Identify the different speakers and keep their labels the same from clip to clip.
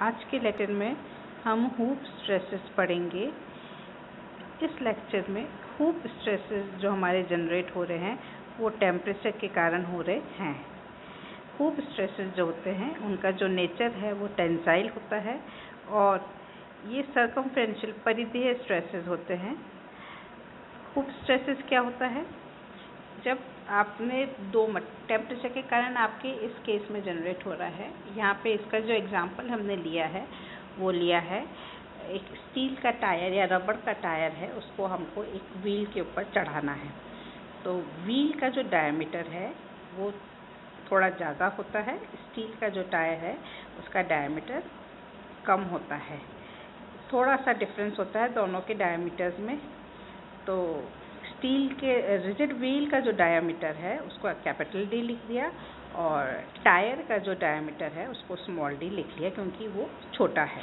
Speaker 1: आज के लेक्चर में हम हूप स्ट्रेसेस पढ़ेंगे। इस लेक्चर में हूप स्ट्रेसेस जो हमारे जनरेट हो रहे हैं वो टेम्परेचर के कारण हो रहे हैं। हूप स्ट्रेसेस जो होते हैं उनका जो नेचर है वो टेंसाइल होता है और ये सर्कमफ्रेंशियल परिधीय स्ट्रेसेस होते हैं। हूप स्ट्रेसेस क्या होता है? जब आपने टेम्परेचर के कारण आपके इस केस में जनरेट हो रहा है। यहाँ पे इसका जो एग्जांपल हमने लिया है वो लिया है एक स्टील का टायर या रबड़ का टायर है, उसको हमको एक व्हील के ऊपर चढ़ाना है। तो व्हील का जो डायमीटर है वो थोड़ा ज़्यादा होता है, स्टील का जो टायर है उसका डायमीटर कम होता है। थोड़ा सा डिफरेंस होता है दोनों के डायमीटर्स में। तो स्टील के रिजिड व्हील का जो डायमीटर है उसको कैपिटल डी लिख दिया और टायर का जो डायमीटर है उसको स्मॉल डी लिख लिया क्योंकि वो छोटा है।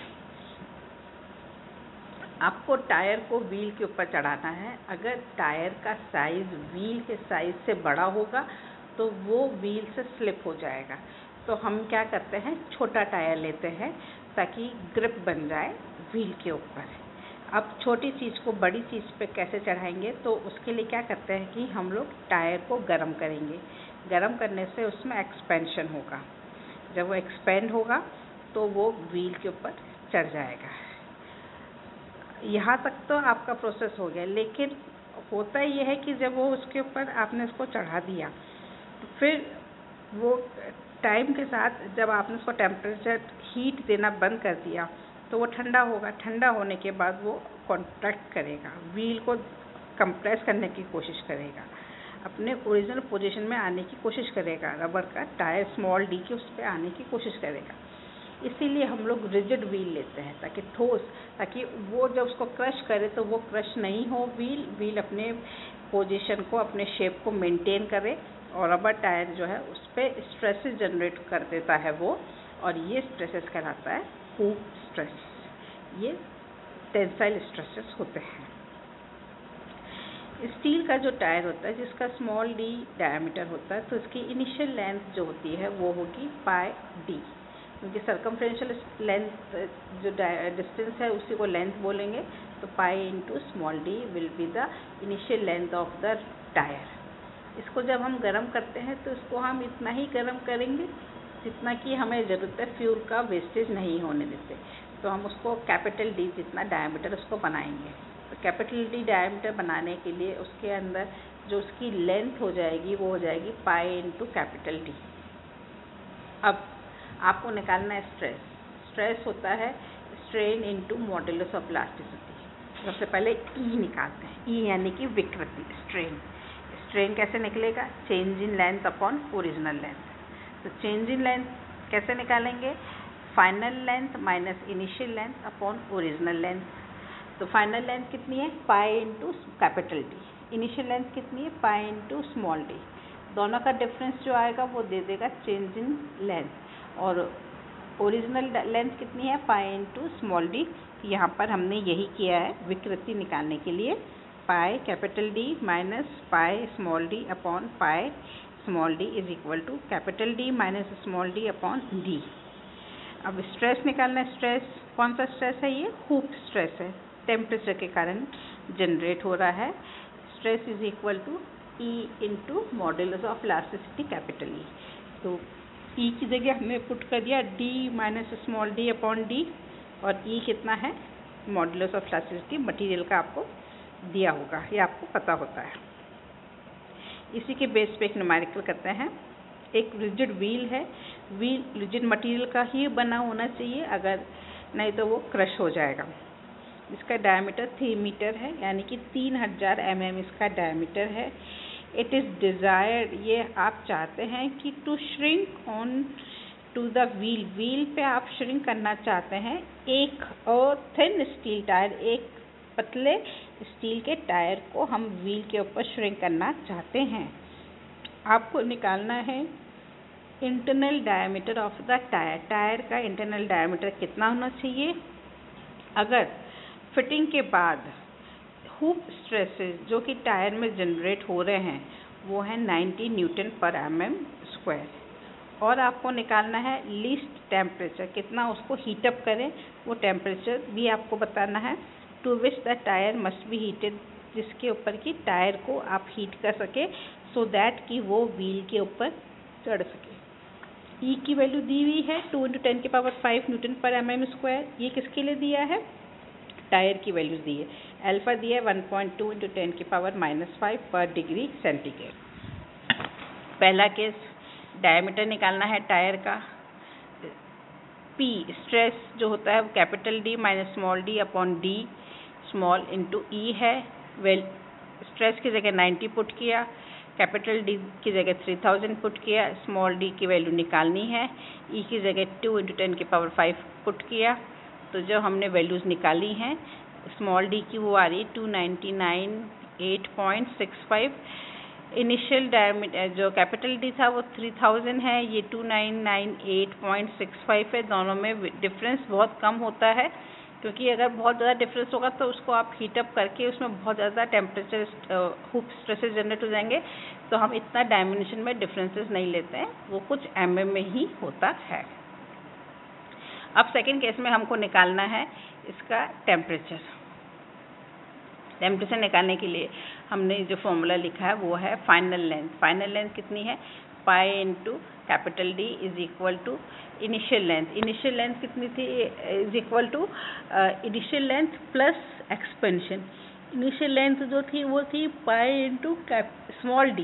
Speaker 1: आपको टायर को व्हील के ऊपर चढ़ाना है। अगर टायर का साइज़ व्हील के साइज़ से बड़ा होगा तो वो व्हील से स्लिप हो जाएगा। तो हम क्या करते हैं, छोटा टायर लेते हैं ताकि ग्रिप बन जाए व्हील के ऊपर। अब छोटी चीज़ को बड़ी चीज़ पे कैसे चढ़ाएंगे, तो उसके लिए क्या करते हैं कि हम लोग टायर को गर्म करेंगे। गर्म करने से उसमें एक्सपेंशन होगा। जब वो एक्सपेंड होगा तो वो व्हील के ऊपर चढ़ जाएगा। यहाँ तक तो आपका प्रोसेस हो गया, लेकिन होता ये है कि जब वो उसके ऊपर आपने उसको चढ़ा दिया तो फिर वो टाइम के साथ जब आपने उसको टेम्परेचर हीट देना बंद कर दिया तो वो ठंडा होगा। ठंडा होने के बाद वो कॉन्ट्रैक्ट करेगा, व्हील को कंप्रेस करने की कोशिश करेगा, अपने ओरिजिनल पोजीशन में आने की कोशिश करेगा। रबर का टायर स्मॉल डी के उस पर आने की कोशिश करेगा। इसीलिए हम लोग रिजिड व्हील लेते हैं ताकि वो जब उसको क्रश करे तो वो क्रश नहीं हो। व्हील अपने पोजीशन को, अपने शेप को मेंटेन करे और रबर टायर जो है उस पर स्ट्रेसेस जनरेट कर देता है वो, और ये स्ट्रेसेस कहलाता है हूप स्ट्रेस। ये टेंसाइल स्ट्रेसेस होते हैं। स्टील का जो टायर होता है जिसका स्मॉल डी डायमीटर होता है तो इसकी इनिशियल लेंथ जो होती है वो होगी पाई डी, क्योंकि सर्कमफ्रेंशियल लेंथ जो डिस्टेंस है उसी को लेंथ बोलेंगे। तो पाई into small D will be the initial length of the tyre. इसको जब हम गर्म करते हैं तो इसको हम इतना ही गर्म करेंगे जितना कि हमें ज़रूरत है, फ्यूल का वेस्टेज नहीं होने देते। तो हम उसको कैपिटल डी जितना डायमीटर उसको बनाएंगे। तो कैपिटल डी डायमीटर बनाने के लिए उसके अंदर जो उसकी लेंथ हो जाएगी वो हो जाएगी पाई इंटू कैपिटल डी। अब आपको निकालना है स्ट्रेस होता है strain into modulus of elasticity. सबसे पहले ई निकालते हैं, ई यानी कि विकृति, स्ट्रेन कैसे निकलेगा? Change in length upon original length. तो चेंज इन लेंथ कैसे निकालेंगे? Final length minus initial length upon original length. तो फाइनल लेंथ कितनी है? Pi into capital D. Initial length कितनी है? Pi into small D. दोनों का डिफरेंस जो आएगा वो दे देगा चेंज इन लेंथ। और ओरिजिनल लेंथ कितनी है? Pi into small D. यहाँ पर हमने यही किया है विकृति निकालने के लिए। Pi capital D minus pi small D upon pi small D is equal to capital D minus small D upon D. अब स्ट्रेस निकालना है। स्ट्रेस कौन सा स्ट्रेस है? ये हूप स्ट्रेस है, टेम्परेचर के कारण जनरेट हो रहा है। Stress is equal to E into modulus of elasticity capital E. तो ई की जगह हमने पुट कर दिया D minus small D upon D, और ई कितना है? मॉडुलस ऑफ इलास्टिसिटी मटीरियल का आपको दिया होगा, ये आपको पता होता है। इसी के बेस पे एक न्यूमेरिकल करते हैं। एक रिजिड व्हील है, व्हील रिजिड मटेरियल का ही बना होना चाहिए, अगर नहीं तो वो क्रश हो जाएगा। इसका डायमीटर 3 मीटर है, यानी कि 3000 mm इसका डायमीटर है। इट इज़ डिज़ायर्ड, ये आप चाहते हैं कि to shrink on to the wheel पे आप श्रिंक करना चाहते हैं एक और थिन स्टील टायर, एक पतले स्टील के टायर को हम व्हील के ऊपर श्रिंक करना चाहते हैं। आपको निकालना है internal diameter of the tyre. Tyre का इंटरनल डायमीटर कितना होना चाहिए? अगर फिटिंग के बाद हूप स्ट्रेसेस जो कि टायर में जनरेट हो रहे हैं वो हैं 90 न्यूटन पर mm स्क्वायर, और आपको निकालना है लीस्ट टेम्परेचर, कितना उसको हीटअप करें वो टेम्परेचर भी आपको बताना है। To which the tyre must be heated, जिसके ऊपर की टायर को आप हीट कर सके सो दैट कि वो व्हील के ऊपर चढ़ सके। ई की वैल्यू दी हुई है 2 × 10⁵ न्यूटन पर mm²। ये किसके लिए दिया है? टायर की वैल्यू दी है। अल्फा दिया है 1.2 × 10⁻⁻5 पर डिग्री सेंटीग्रेड। पहला केस, डायमीटर निकालना है टायर का। पी स्ट्रेस जो होता है वो capital D minus small d upon D small into E है। वेल स्ट्रेस की जगह 90 पुट किया, कैपिटल D की जगह 3000 पुट किया, स्मॉल d की वैल्यू निकालनी है। ई की जगह 2 × 10⁵ पुट किया। तो जो हमने वैल्यूज़ निकाली हैं, स्मॉल d की वो आ रही 299.865। इनिशियल डायमीटर जो कैपिटल D था वो 3000 है, ये 2998.65 है। दोनों में डिफरेंस बहुत कम होता है, क्योंकि अगर बहुत ज़्यादा डिफरेंस होगा तो उसको आप हीटअप करके उसमें बहुत ज़्यादा टेम्परेचर हुक स्ट्रेसेस जनरेट हो जाएंगे। तो हम इतना डायमेंशन में डिफरेंसेस नहीं लेते हैं, वो कुछ mm में ही होता है। अब सेकेंड केस में हमको निकालना है इसका टेम्परेचर। टेम्परेचर निकालने के लिए हमने जो फॉर्मूला लिखा है वो है फाइनल लेंथ। फाइनल लेंथ कितनी है? Pi into capital D is equal to initial length. Initial length कितनी थी? Is equal to initial length plus expansion. Initial length जो थी वो थी pi into small d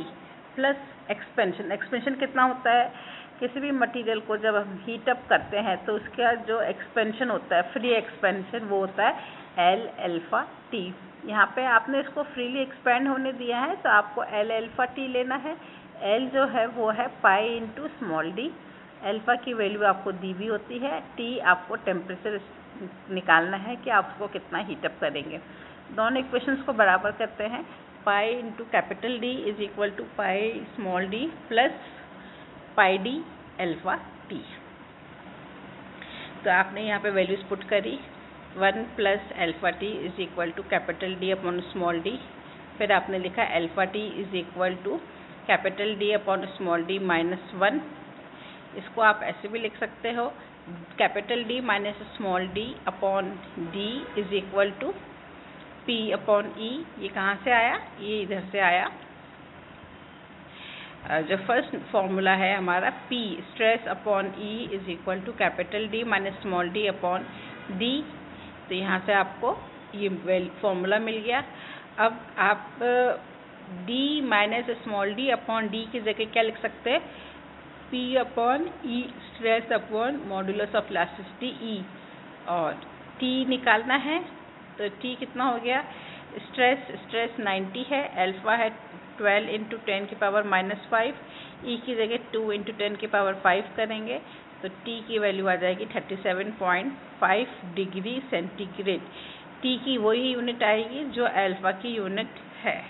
Speaker 1: plus expansion. Expansion कितना होता है? किसी भी मटेरियल को जब हम हीट अप करते हैं तो उसका जो एक्सपेंशन होता है, फ्री एक्सपेंशन, वो होता है L अल्फा T। यहाँ पे आपने इसको फ्रीली एक्सपेंड होने दिया है तो आपको L अल्फा T लेना है। L जो है वो है pi into small d। Alpha की वैल्यू आपको दी भी होती है, T आपको टेम्परेचर निकालना है कि आप उसको कितना हीटअप करेंगे। दोनों इक्वेशंस को बराबर करते हैं। Pi into capital D is equal to pi small d plus pi d alpha T। तो आपने यहाँ पे वैल्यूज पुट करी, 1 plus alpha T is equal to capital D upon small d। फिर आपने लिखा alpha T is equal to capital D upon small d minus 1। इसको आप ऐसे भी लिख सकते हो, capital D minus small d upon D is equal to P upon E। ये कहाँ से आया? ये इधर से आया। जो फर्स्ट फॉर्मूला है हमारा P stress upon E is equal to capital D minus small d upon D। तो यहाँ से आपको ये फॉर्मूला मिल गया। अब आप D minus small d upon D की जगह क्या लिख सकते हैं? P upon E stress upon modulus of elasticity E। और T निकालना है तो T कितना हो गया? स्ट्रेस 90 है, अल्फा है 12 × 10⁻⁻5, E की जगह 2 × 10⁵ करेंगे तो T की वैल्यू आ जाएगी 37.5 डिग्री सेंटीग्रेड। T की वही यूनिट आएगी जो अल्फा की यूनिट है।